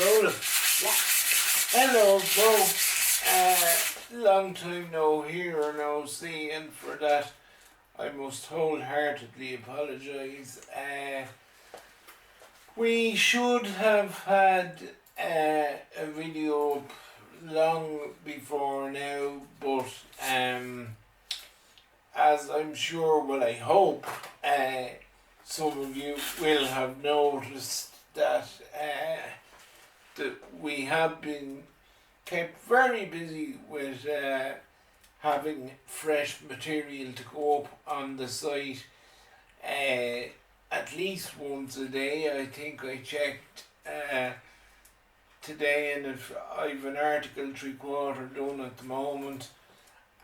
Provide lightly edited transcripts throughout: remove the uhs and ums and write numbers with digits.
Boylan. Yeah. Hello folks, long time no hear or no see, and for that I must wholeheartedly apologise. We should have had a video up long before now, but as I'm sure, well I hope, some of you will have noticed that we have been kept very busy with having fresh material to go up on the site at least once a day. I think I checked today, and if I've an article 3/4 done at the moment,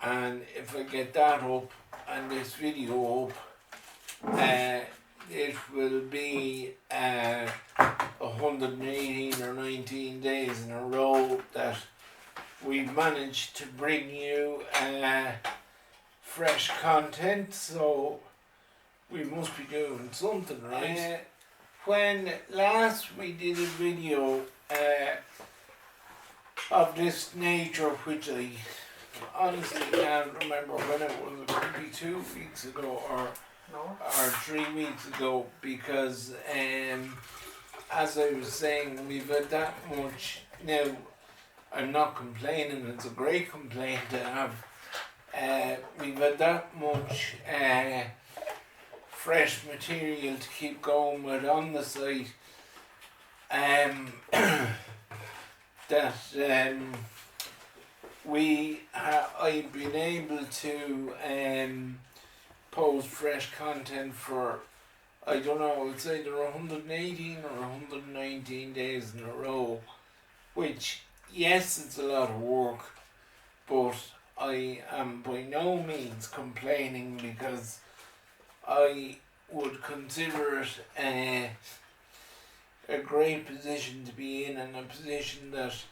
and if I get that up and this video up, it will be 118 or 19 days in a row that we've managed to bring you fresh content, so we must be doing something right. When last we did a video of this nature, which I honestly can't remember when it was, it could be 2 weeks ago or 3 weeks ago, because as I was saying, we've had that much. Now, I'm not complaining, it's a great complaint to have. We've had that much fresh material to keep going with on the site, that I've been able to post fresh content for, I don't know, it's either 118 or 119 days in a row, which, yes, it's a lot of work, but I am by no means complaining, because I would consider it a great position to be in, and a position that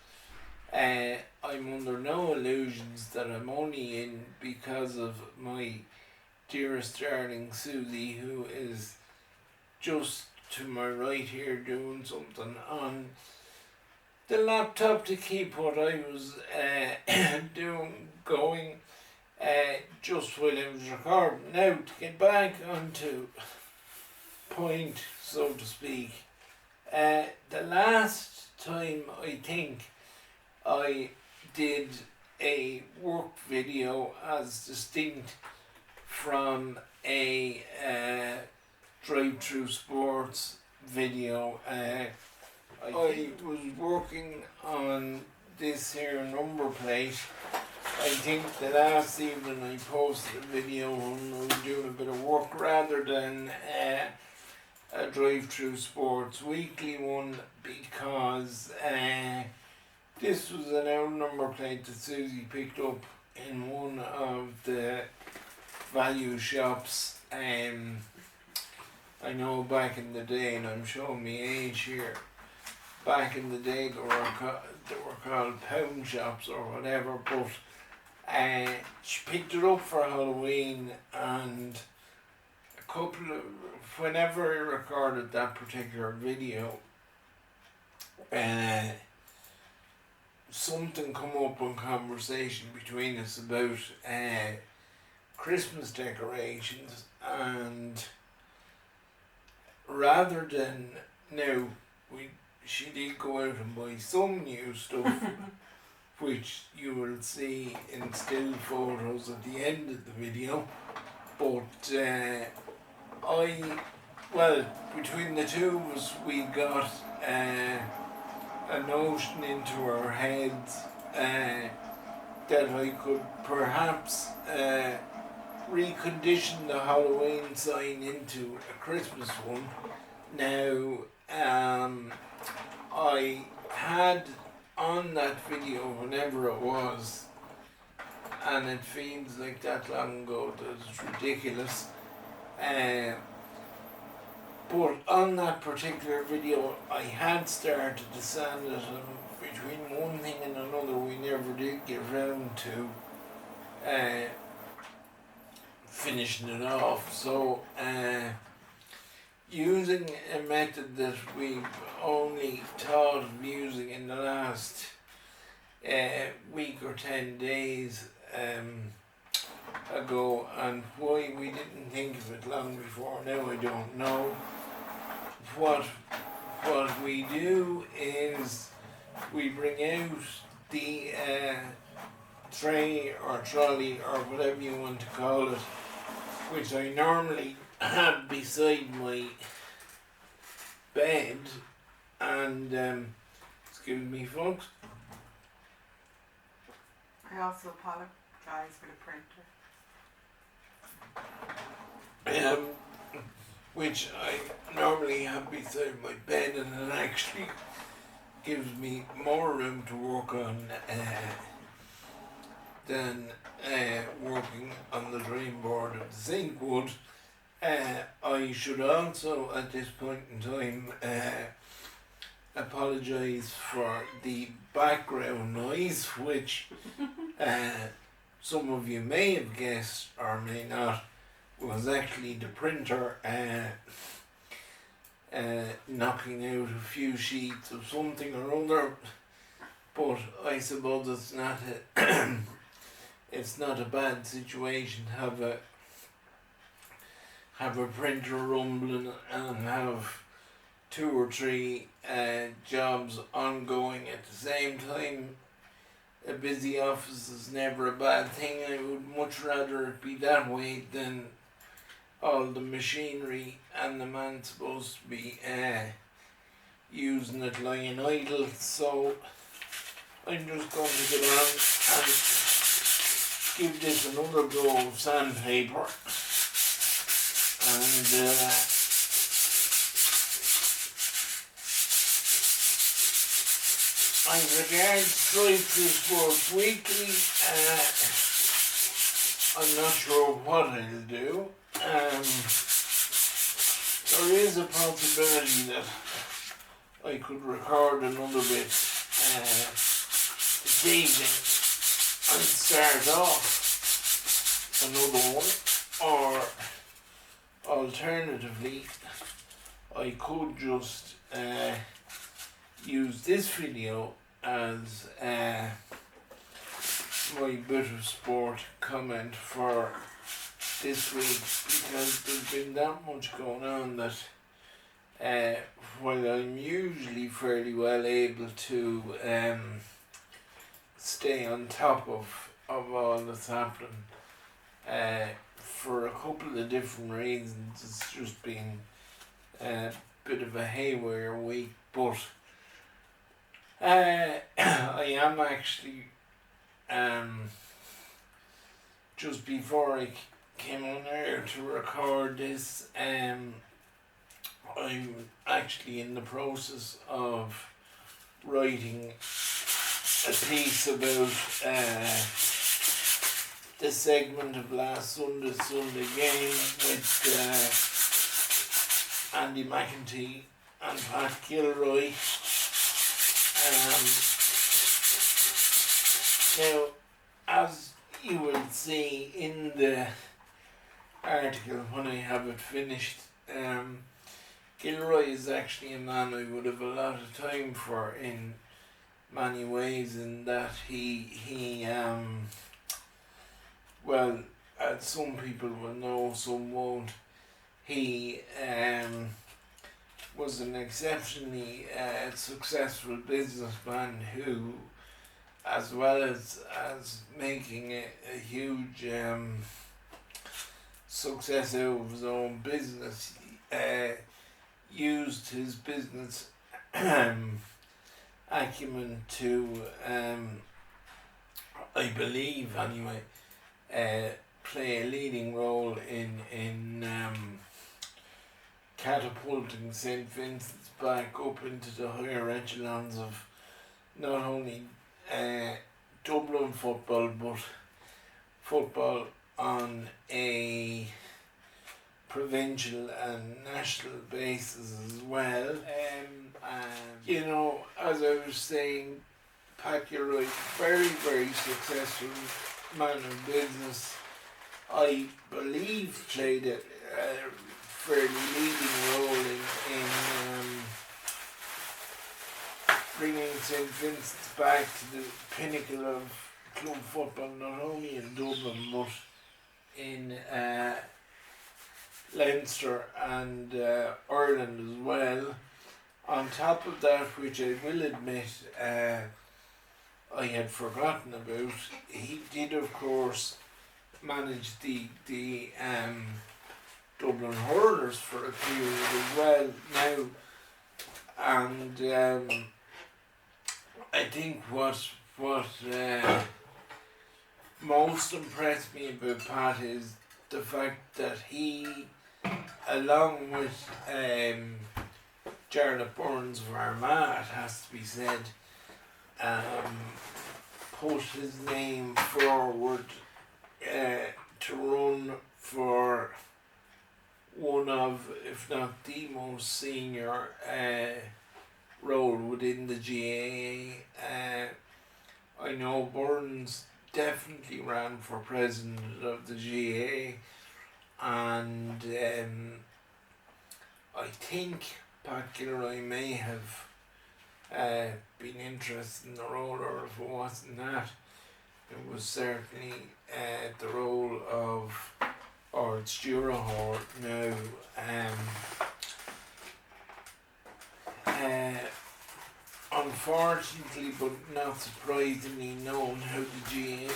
I'm under no illusions that I'm only in because of my dearest darling Susie, who is just to my right here doing something on the laptop to keep what I was doing going just while I was recording. Now, to get back onto point, so to speak, the last time I think I did a work video as distinct from a DriveThru sports video, I was working on this here number plate. I think the last evening I posted a video when I was doing a bit of work rather than a DriveThru Sports weekly one, because this was an old number plate that Susie picked up in one of the value shops. I know back in the day, and I'm showing my age here, back in the day they were called pound shops or whatever, but she picked it up for Halloween, and whenever I recorded that particular video, something come up in conversation between us about Christmas decorations, and rather than, now, she did go out and buy some new stuff, which you will see in still photos at the end of the video, but between the two of us, we got a notion into our heads that I could perhaps recondition the Halloween sign into a Christmas one. Now, I had on that video, whenever it was, and it feels like that long ago that it's ridiculous, but on that particular video I had started to sand it, and between one thing and another we never did get round to finishing it off. So using a method that we've only thought of using in the last week or 10 days ago, and why we didn't think of it long before now I don't know. What we do is we bring out the tray or trolley or whatever you want to call it, which I normally have beside my bed, and excuse me folks, I also apologise for the printer. which I normally have beside my bed, and it actually gives me more room to work on than working on the dream board of the sink would. I should also at this point in time apologise for the background noise, which some of you may have guessed or may not was actually the printer knocking out a few sheets of something or other. But I suppose it's not it's not a bad situation to have a printer rumbling and have 2 or 3 jobs ongoing at the same time. A busy office is never a bad thing. I would much rather it be that way than all the machinery and the man supposed to be using it lying idle. So I'm just going to get on and give this another go of sandpaper, and I regard DriveThru Sports Weekly. I'm not sure what I'll do. There is a possibility that I could record another bit this evening and start off another one, or alternatively I could just use this video as my bit of sport comment for this week, because there's been that much going on that while I'm usually fairly well able to stay on top of all that's happening, for a couple of different reasons it's just been a bit of a haywire week. But I am actually just before I came on air to record this, I'm actually in the process of writing a piece about the segment of last Sunday game with Andy McEntee and Pat Gilroy. Now, as you will see in the article when I have it finished, Gilroy is actually a man I would have a lot of time for in many ways, in that he well, as some people will know, some won't, he was an exceptionally successful businessman who, as well as making a huge success out of his own business, used his business acumen to, I believe anyway, play a leading role in catapulting St. Vincent's back up into the higher echelons of not only Dublin football, but football on a provincial and national basis as well. You know, as I was saying, Pat Gilroy, very, very successful man of business. I believe played at fairly leading role in bringing St Vincent's back to the pinnacle of club football, not only in Dublin but in Leinster and Ireland as well. On top of that, which I will admit I had forgotten about, he did of course manage the Dublin Hurlers for a period as well now, and I think what most impressed me about Pat is the fact that he, along with Jarlath Burns of Armagh, it has to be said, put his name forward to run for one of, if not the most senior role within the GAA. I know Burns definitely ran for president of the GAA, and I think Pat Gilroy may have been interested in the role, or if it wasn't that, it was certainly the role of Ard Stewart now. Unfortunately, but not surprisingly, knowing how the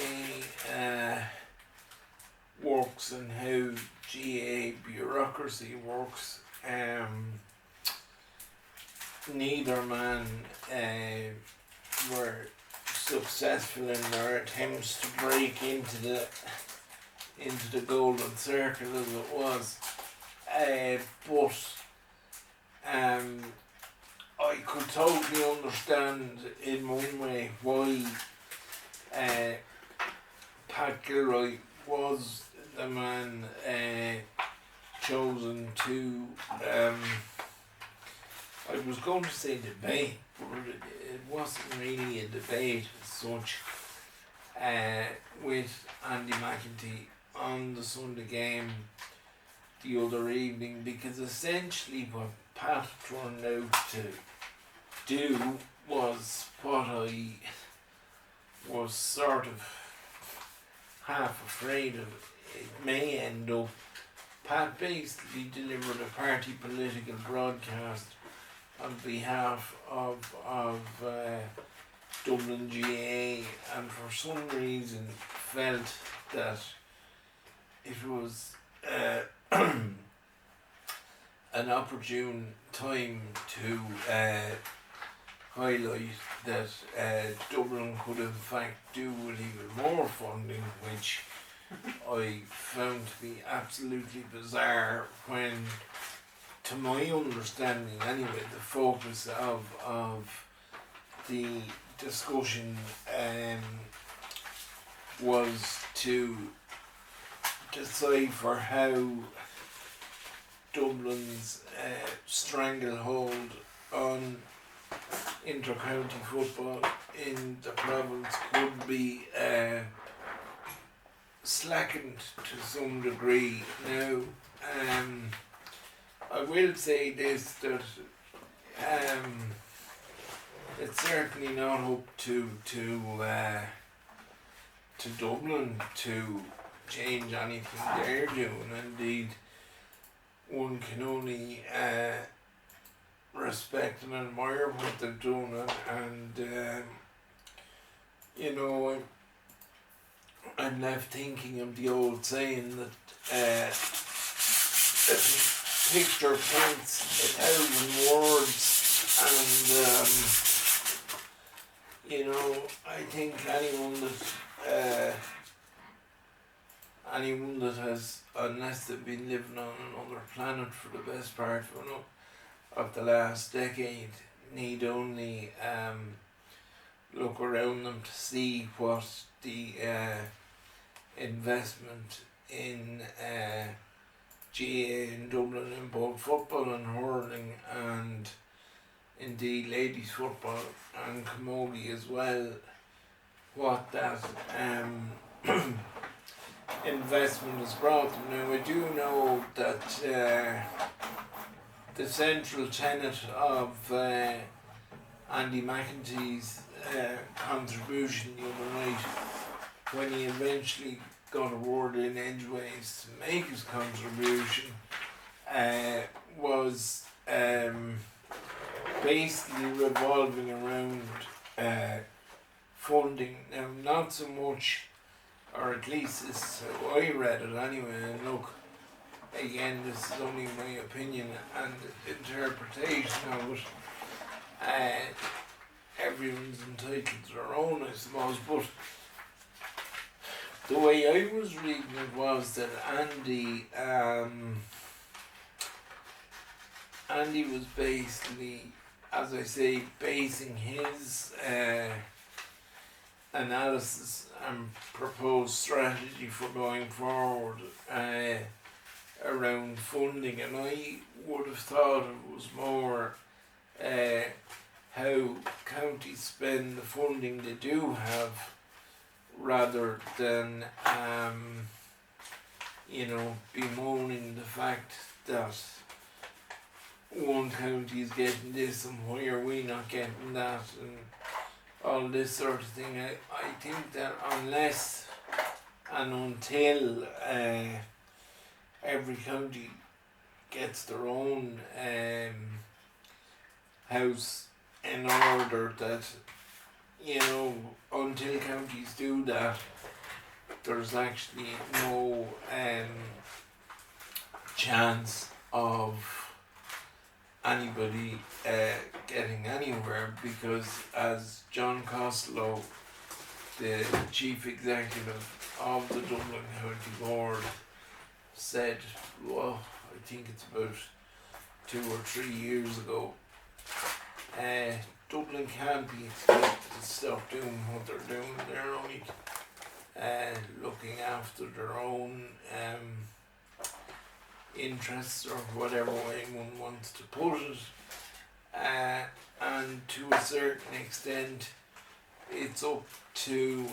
GAA works and how GAA bureaucracy works, neither man were successful in their attempts to break into the golden circle, as it was. But I could totally understand in one way why Pat Gilroy was the man chosen to, I was going to say debate, but it wasn't really a debate as such, with Andy McEntee on the Sunday game the other evening, because essentially what Pat turned out to do was what I was sort of half afraid of it may end up. Pat basically delivered a party political broadcast on behalf of Dublin GAA, and for some reason felt that it was an opportune time to highlight that Dublin could in fact do with even more funding, which I found to be absolutely bizarre when, to my understanding anyway, the focus of the discussion was to decipher how Dublin's stranglehold on inter-county football in the province could be slackened to some degree. Now, I will say this, that it's certainly not up to Dublin to change anything they're doing. Indeed, one can only respect and admire what they're doing, and you know, I'm left thinking of the old saying that a picture paints 1,000 words, and you know, I think anyone that has, unless they've been living on another planet for the best part of the last decade, need only look around them to see what the investment in GAA in Dublin in both football and hurling, and indeed ladies football and camogie as well, what that investment has brought them. Now I do know that the central tenet of Andy McEntee's contribution the other night, when he eventually got a word in edgeways to make his contribution, was basically revolving around funding. Now, not so much, or at least this is how I read it anyway, and look, again, this is only my opinion and interpretation of it. Everyone's entitled to their own, I suppose, but the way I was reading it was that Andy was basically, as I say, basing his analysis and proposed strategy for going forward around funding, and I would have thought it was more how counties spend the funding they do have, rather than bemoaning the fact that one county is getting this and why are we not getting that and all this sort of thing. I think that unless and until every county gets their own house in order, that until counties do that, there's actually no chance of anybody getting anywhere, because as John Costello, the chief executive of the Dublin County Board, said, well, I think it's about 2 or 3 years ago, Dublin can't be expected to stop doing what they're doing. They're only looking after their own interests, or whatever way one wants to put it, and to a certain extent it's up to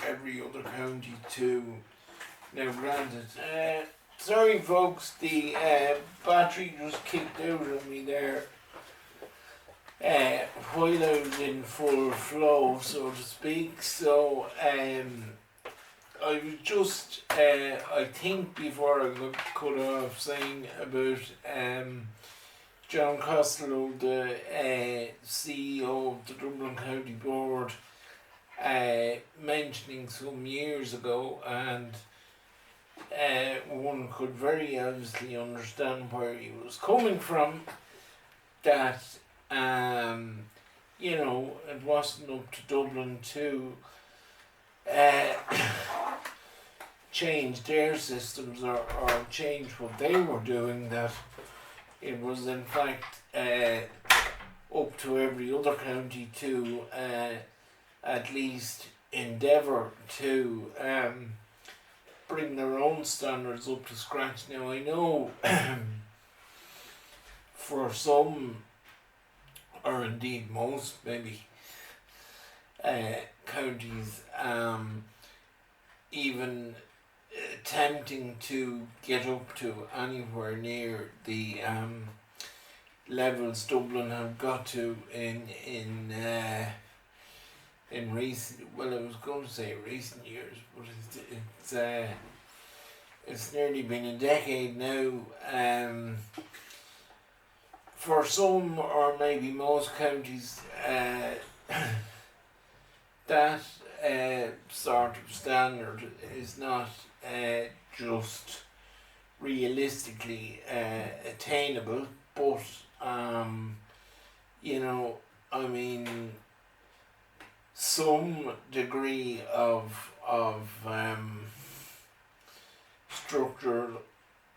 every other county to. Now granted, sorry folks, the battery just kicked out of me there while I was in full flow, so to speak. So I was just, I think before I got cut off, saying about John Costello, the CEO of the Dublin County Board, mentioning some years ago, and one could very obviously understand where he was coming from, that it wasn't up to Dublin to change their systems or change what they were doing, that it was in fact up to every other county to at least endeavour to bring their own standards up to scratch. Now I know for some, or indeed most maybe, counties even attempting to get up to anywhere near the levels Dublin have got to in recent, well, I was going to say recent years, but it's nearly been a decade now. For some, or maybe most counties, that sort of standard is not just realistically attainable, but some degree of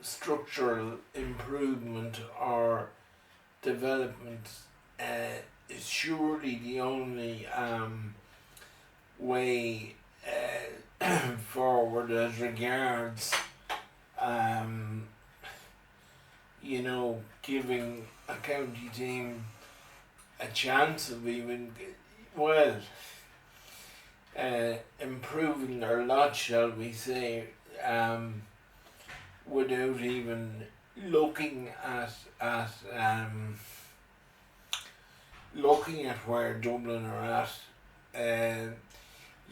structural improvement or development is surely the only way forward as regards giving a county team a chance of even, well, improving their lot, shall we say, without even looking at where Dublin are at.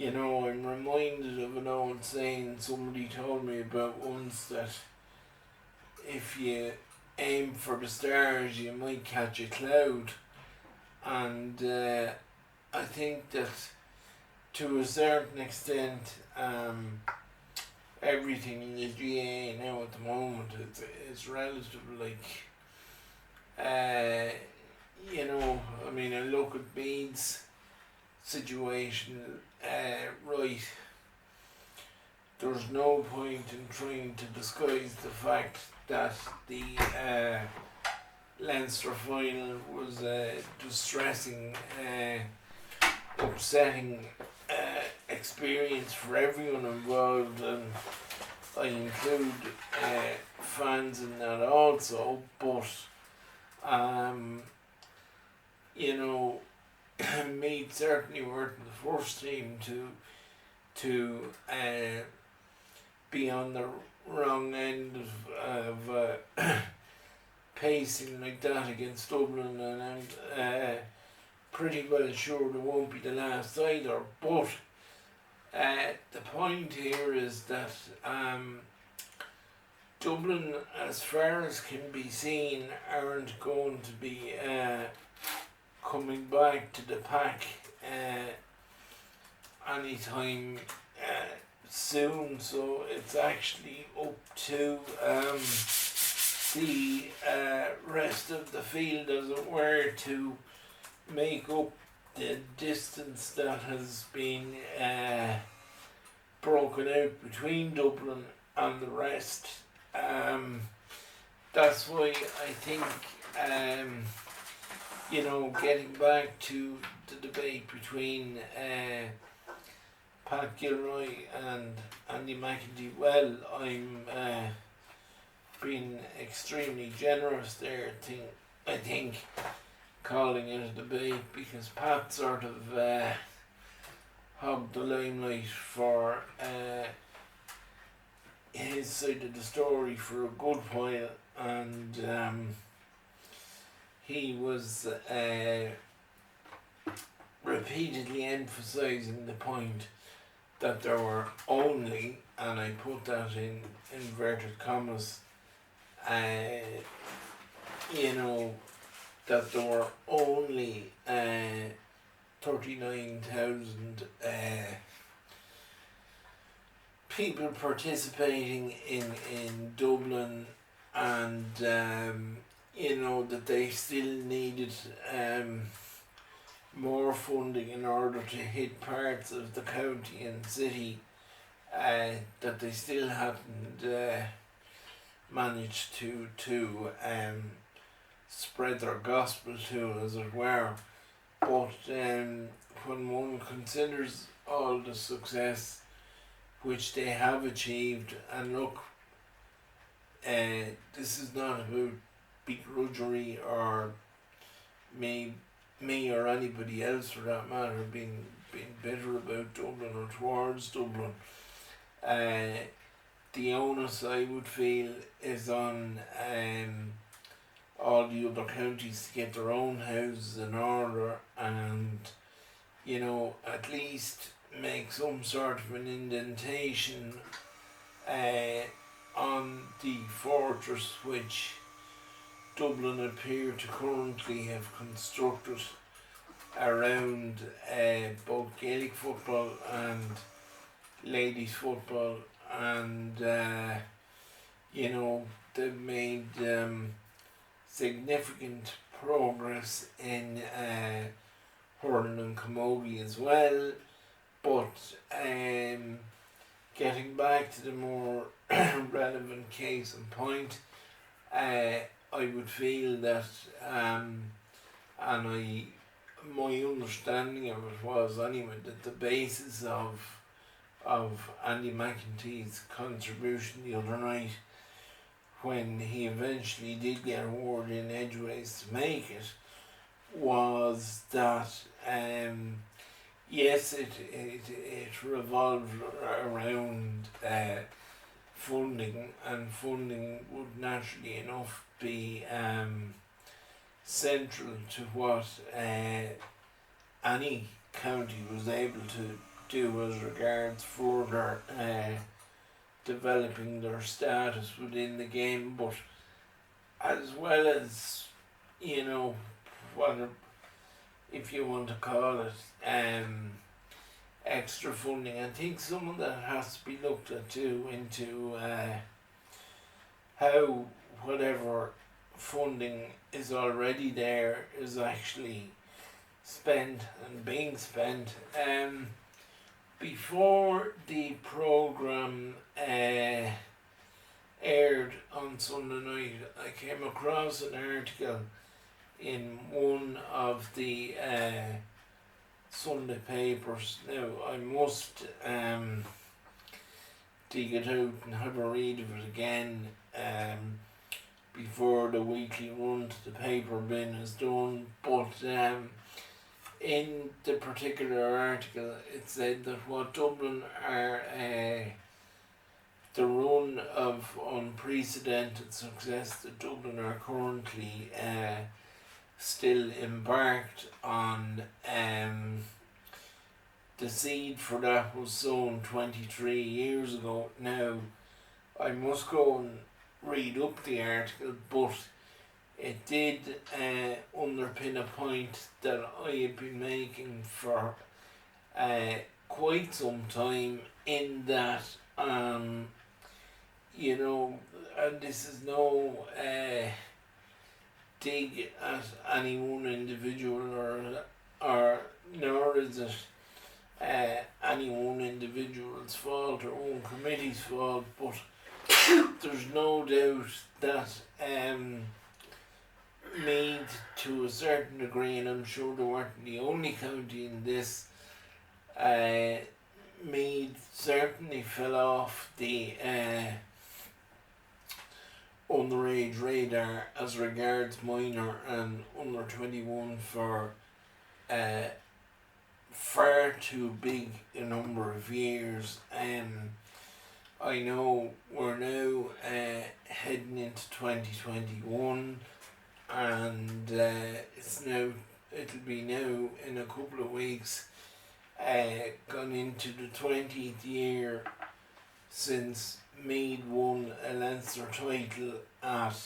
I'm reminded of an old saying somebody told me about once, that if you aim for the stars, you might catch a cloud. And I think that to a certain extent, everything in the GA now at the moment is relative. I look at Meade's situation, right. There's no point in trying to disguise the fact that the Leinster final was a distressing, upsetting experience for everyone involved, and I include fans in that also. But Meath certainly weren't the first team to be on the wrong end of pacing like that against Dublin, and I'm pretty well sure they won't be the last either. But the point here is that Dublin, as far as can be seen, aren't going to be coming back to the pack anytime soon. So it's actually up to the rest of the field, as it were, to make up the distance that has been broken out between Dublin and the rest. That's why I think, getting back to the debate between Pat Gilroy and Andy McEntee, well, I'm being extremely generous there. I think calling it a debate, because Pat sort of hogged the limelight for his side of the story for a good while, and he was repeatedly emphasising the point that there were only, and I put that in inverted commas, that there were only 39,000 people participating in Dublin, and that they still needed more funding in order to hit parts of the county and city that they still hadn't managed to spread their gospel to, as it were. But when one considers all the success which they have achieved, and look, this is not about begrudgery or me or anybody else for that matter being bitter about Dublin or towards Dublin. The onus, I would feel, is on all the other counties to get their own houses in order, and at least make some sort of an indentation on the fortress which Dublin appear to currently have constructed around both Gaelic football and ladies football, and they've made significant progress in hurling and camogie as well. But getting back to the more relevant case in point, I would feel that, my understanding of it was anyway, that the basis of Andy McEntee's contribution the other night, when he eventually did get a word in edgeways to make it, was that yes, it revolved around funding, and funding would naturally enough be central to what any county was able to do as regards further developing their status within the game, but as well as, you know, what if you want to call it extra funding, I think some of that has to be looked at too, into how whatever funding is already there is actually spent and being spent. Before the programme aired on Sunday night, I came across an article in one of the Sunday papers. Now, I must dig it out and have a read of it again before the weekly run to the paper bin is done, but in the particular article it said that what Dublin are the run of unprecedented success that Dublin are currently still embarked on. The seed for that was sown 23 years ago. Now, I must go and read up the article, but it did underpin a point that I have been making for quite some time, in that, you know, and this is no dig at any one individual, or nor is it any one individual's fault or one committee's fault, but there's no doubt that Meath, to a certain degree, and I'm sure they weren't the only county in this, Meath certainly fell off the underage radar as regards minor and under 21 for far too big a number of years. I know we're now heading into 2021, and it'll be now in a couple of weeks gone into the 20th year since Meath won a Leinster title at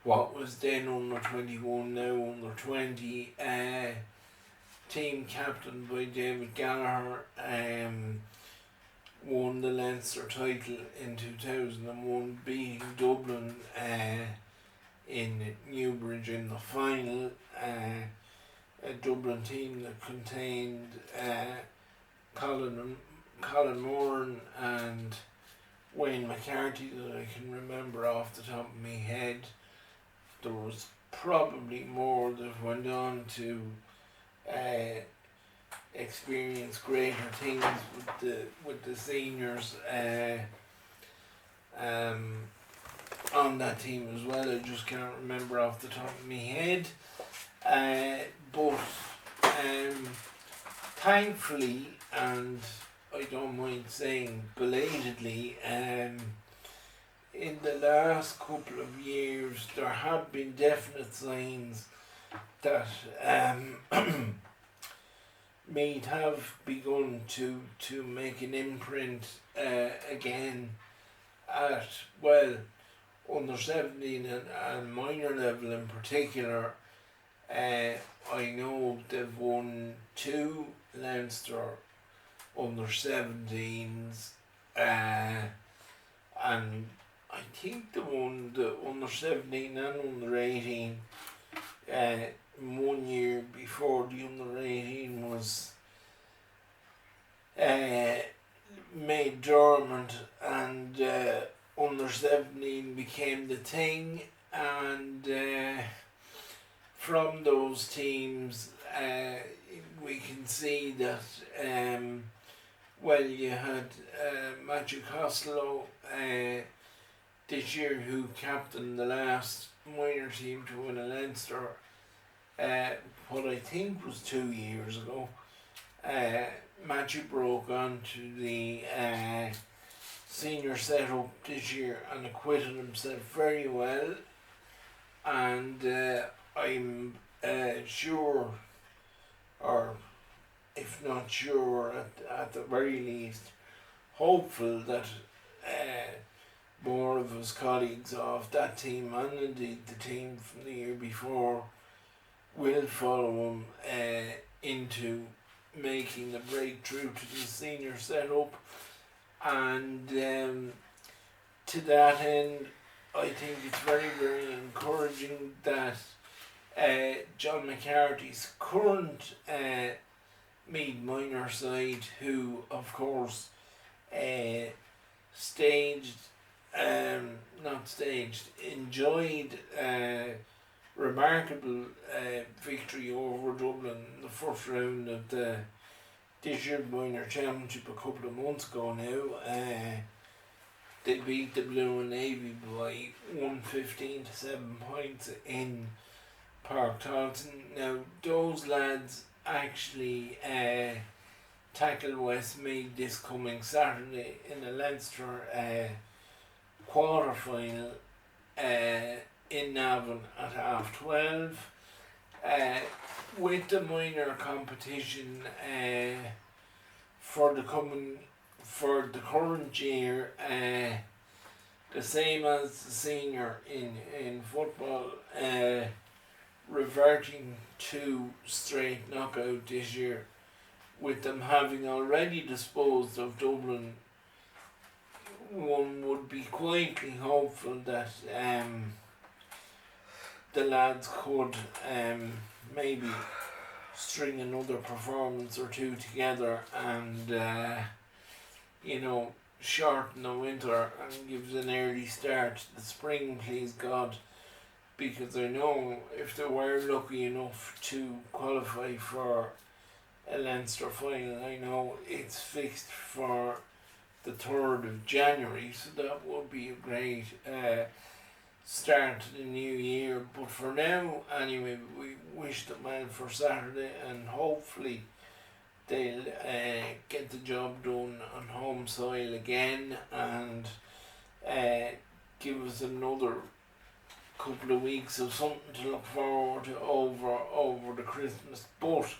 what was then under 21, now under 20. Team captained by David Gallagher won the Leinster title in 2001, beating Dublin in Newbridge in the final. A Dublin team that contained Colin Moran and Wayne McEntee, that I can remember off the top of my head. There was probably more that went on to experience greater things with the seniors on that team as well. I just can't remember off the top of my head. But thankfully, and I don't mind saying belatedly, in the last couple of years there have been definite signs that Meath have begun to make an imprint again at, well, under 17 and minor level in particular. I know they've won 2 Leinster under 17s, and I think they won the under 17 and under 18 1 year before the under 18 was made dormant, and under 17 became the thing. And from those teams we can see that well, you had Matthew Costello this year, who captained the last minor team to win a Leinster what I think was 2 years ago. Matthew broke onto the senior setup this year and acquitted himself very well, and I'm sure, or if not sure, at the very least, hopeful that more of his colleagues of that team, and indeed the team from the year before, will follow him into making the breakthrough to the senior setup. And to that end, I think it's very, very encouraging that John McCarthy's current Meath minor side, who of course enjoyed remarkable victory over Dublin in the first round of the this year's minor championship a couple of months ago now. They beat the Blue and Navy by 115 to 7 points in Park Tolson. Now those lads actually tackle Westmeath this coming Saturday in the Leinster quarter final in Navan at 12:30. With the minor competition for the current year, the same as the senior in football, reverting to straight knockout this year, with them having already disposed of Dublin. One would be quietly hopeful that the lads could maybe string another performance or two together and shorten the winter and give an early start to the spring, please God, because I know if they were lucky enough to qualify for a Leinster final, I know it's fixed for the 3rd of January, so that would be a great start to the new year. But for now, anyway, we wish them well for Saturday, and hopefully they'll get the job done on home soil again and give us another couple of weeks of something to look forward to over the Christmas. But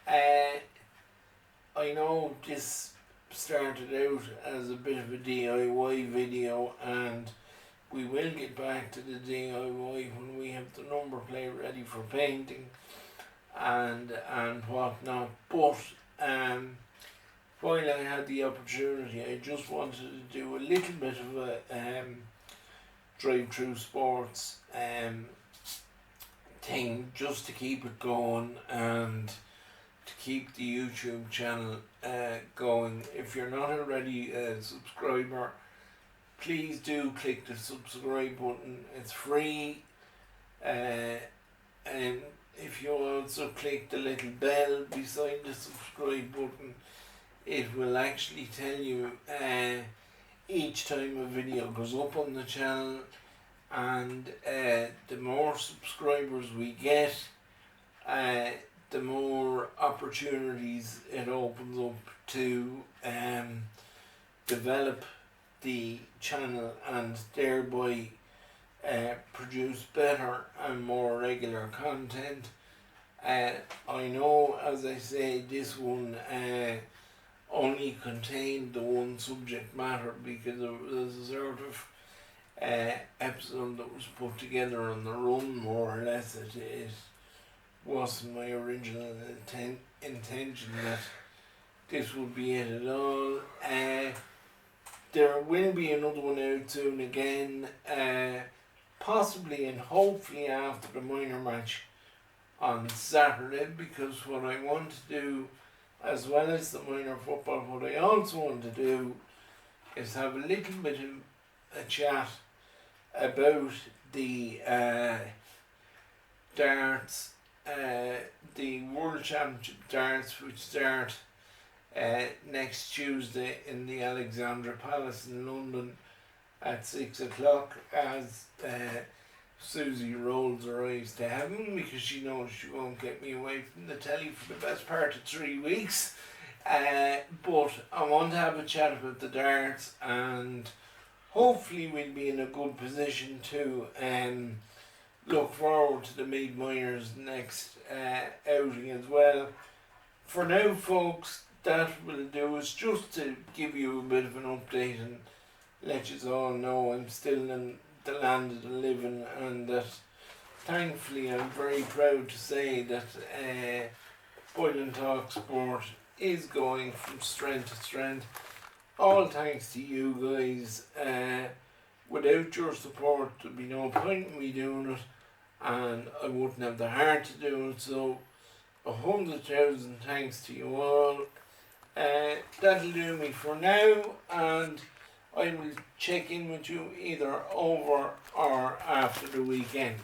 I know this started out as a bit of a DIY video, and we will get back to the DIY when we have the number plate ready for painting and whatnot. But while I had the opportunity, I just wanted to do a little bit of a DriveThru sports thing, just to keep it going and to keep the YouTube channel going. If you're not already a subscriber, please do click the subscribe button. It's free. And if you also click the little bell beside the subscribe button, it will actually tell you each time a video goes up on the channel. And the more subscribers we get, the more opportunities it opens up to develop the channel and thereby produce better and more regular content. I know, as I say, this one only contained the one subject matter because it was a sort of episode that was put together on the run, more or less. It wasn't my original intention that this would be it at all. There will be another one out soon again, possibly and hopefully after the minor match on Saturday, because what I want to do, as well as the minor football, what I also want to do is have a little bit of a chat about the darts, the World Championship darts, which start next Tuesday in the Alexandra Palace in London at 6 o'clock, as Susie rolls her eyes to heaven because she knows she won't get me away from the telly for the best part of 3 weeks. But I want to have a chat about the darts, and hopefully we'll be in a good position to look forward to the Mead Myers next outing as well. For now, folks, that will do is just to give you a bit of an update and let you all know I'm still in the land of the living, and that thankfully I'm very proud to say that Boylan Talk Sport is going from strength to strength. All thanks to you guys. Without your support there'd be no point in me doing it, and I wouldn't have the heart to do it, so 100,000 thanks to you all. That'll do me for now, and I will check in with you either over or after the weekend.